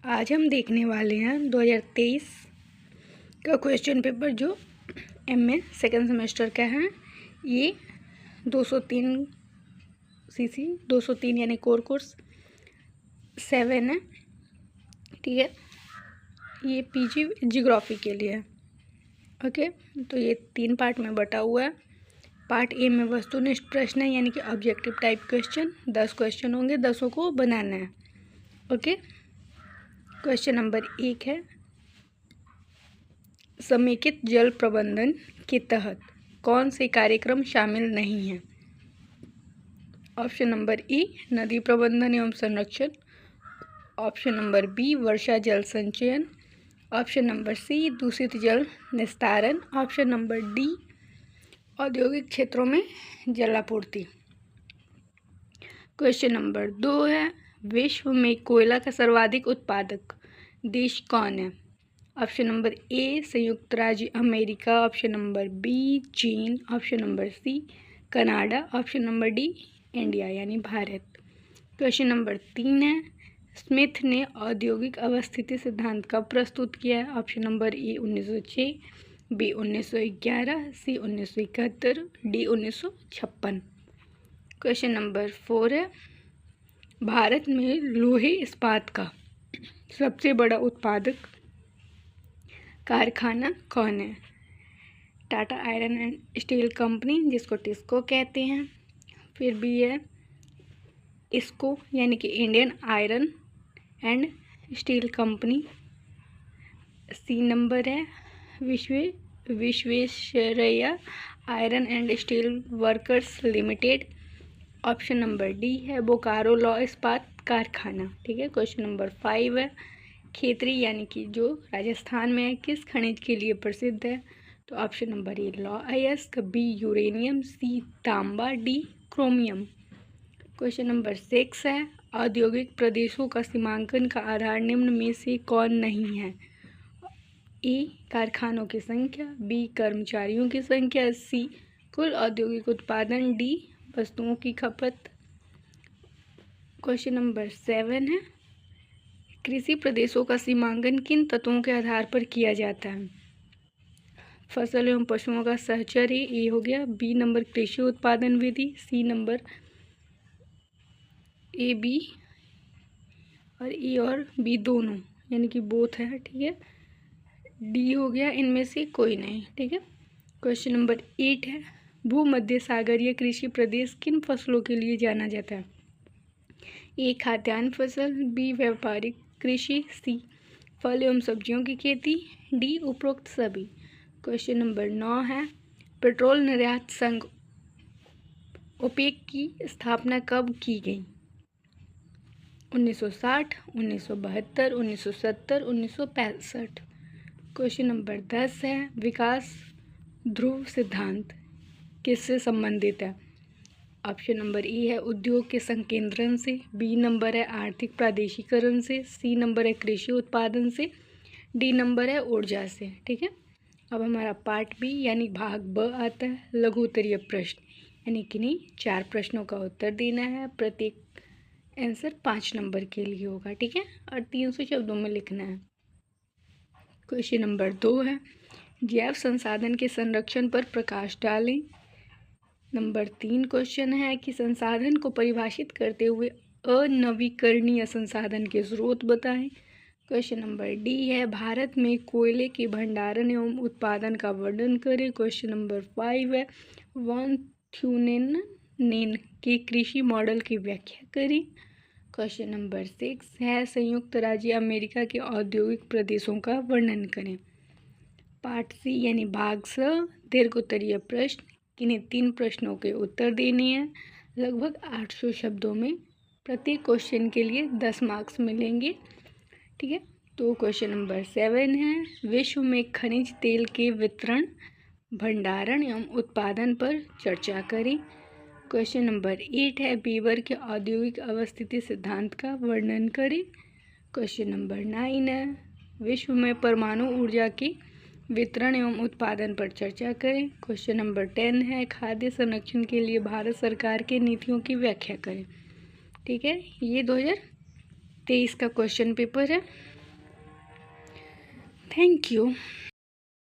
आज हम देखने वाले हैं 2023 का क्वेश्चन पेपर जो एमए सेकेंड सेमेस्टर का है। ये 203 सीसी 203 यानी कोर्स 7 है। ठीक है, ये पीजी जियोग्राफी के लिए है। ओके, तो ये 3 पार्ट में बटा हुआ है। पार्ट ए में वस्तुनिष्ठ प्रश्न है, यानी कि ऑब्जेक्टिव टाइप क्वेश्चन। 10 क्वेश्चन होंगे, 10 को बनाना है। ओके, क्वेश्चन नंबर 1 है, समेकित जल प्रबंधन के तहत कौन से कार्यक्रम शामिल नहीं हैं? ऑप्शन नंबर ए नदी प्रबंधन एवं संरक्षण, ऑप्शन नंबर बी वर्षा जल संचयन, ऑप्शन नंबर सी दूषित जल निस्तारण, ऑप्शन नंबर डी औद्योगिक क्षेत्रों में जलापूर्ति। क्वेश्चन नंबर 2 है, विश्व में कोयला का सर्वाधिक उत्पादक देश कौन है? ऑप्शन नंबर ए संयुक्त राज्य अमेरिका, ऑप्शन नंबर बी चीन, option number C Canada, option number D India यानी भारत। क्वेश्चन नंबर 3 है, स्मिथ ने औद्योगिक अवस्थिति सिद्धांत कब प्रस्तुत किया है? Option number A 1906, B 1911, C 1971, D 1956। Question number 4 है, भारत में लोहे इस्पात का सबसे बड़ा उत्पादक कारखाना कौन है? Tata iron and steel company, जिसको टिस्को कहते हैं। फिर भी है इसको यानी कि Indian iron and steel company. C number है Visvesvaraya iron and steel workers limited. Option number D है बोकारो लौ इस्पात कारखाना। ठीक है, क्वेश्चन नंबर 5 है, खेतरी यानी कि जो राजस्थान में है किस खनिज के लिए प्रसिद्ध है? तो ऑप्शन नंबर ए लौ अयस्क, बी यूरेनियम, सी तांबा, डी क्रोमियम। क्वेश्चन नंबर 6 है, औद्योगिक प्रदेशों का सीमांकन का आधार निम्न में से कौन नहीं है? ए कारखानों की संख्या, बी कर्मचारियों की संख्या, सी कुल औद्योगिक उत्पादन, डी वस्तुओं की खपत। क्वेश्चन नंबर 7 है, कृषि प्रदेशों का सीमांकन किन तत्वों के आधार पर किया जाता है? फसल एवं पशुओं का सहचर्य, ये हो गया। बी नंबर कृषि उत्पादन विधि, सी नंबर ए बी और ए और बी दोनों यानी कि बोथ है। ठीक है, डी हो गया इनमें से कोई नहीं। ठीक है, क्वेश्चन नंबर 8 है, भूमध्य सागरीय कृषि प्रदेश किन फसलों के लिए जाना जाता है? ए खाद्यान्न फसल, बी व्यापारिक कृषि, सी फल एवं सब्जियों की खेती, डी उपरोक्त सभी। क्वेश्चन नंबर 9 है, पेट्रोल निर्यात संघ ओपेक की स्थापना कब की गई? 1960, 1972, 1970, 1965। क्वेश्चन नंबर 10 है, विकास ध्रुव सिद्धांत किससे संबंधित है? ऑप्शन नंबर ए है उद्योग के संकेंद्रण से, बी नंबर है आर्थिक प्रादेशिकरण से, सी नंबर है कृषि उत्पादन से, डी नंबर है ऊर्जा से। ठीक है, अब हमारा पार्ट बी यानी भाग ब आता है, लघु उत्तरीय प्रश्न, यानी कि नहीं 4 प्रश्नों का उत्तर देना है। प्रत्येक आंसर 5 नंबर के लिए होगा। ठीक है, और 300 शब्दों में लिखना है। क्वेश्चन नंबर 2 है, जैव संसाधन के संरक्षण पर प्रकाश डालें। नंबर 3 क्वेश्चन है कि संसाधन को परिभाषित करते हुए अनवीकरणीय संसाधन के स्रोत बताएं। क्वेश्चन नंबर डी है, भारत में कोयले के भंडारण एवं उत्पादन का वर्णन करें। क्वेश्चन नंबर 5 है, वॉन थ्यूनेन के कृषि मॉडल की व्याख्या करें। क्वेश्चन नंबर 6 है, संयुक्त राज्य अमेरिका के औद्योगिक प्रदेशों का वर्णन करें। पार्ट सी यानी भाग स दीर्घ उत्तरीय प्रश्न, किन्हीं 3 प्रश्नों के उत्तर देने हैं लगभग 800 शब्दों में। प्रत्येक क्वेश्चन के लिए 10 मार्क्स मिलेंगे। ठीक है, तो क्वेश्चन नंबर 7 है, विश्व में खनिज तेल के वितरण, भंडारण एवं उत्पादन पर चर्चा करें। क्वेश्चन नंबर 8 है, बीवर के औद्योगिक अवस्थिति सिद्धांत का वर्णन करें। क्वेश्चन नंबर 9 है, विश्व में परमाणु ऊर्जा के वितरण एवं उत्पादन पर चर्चा करें। क्वेश्चन नंबर 10 है, खाद्य संरक्षण के लिए भारत सरकार के नीतियों की व्याख्या करें। ठीक है, ये 2023 का क्वेश्चन पेपर है। Thank you.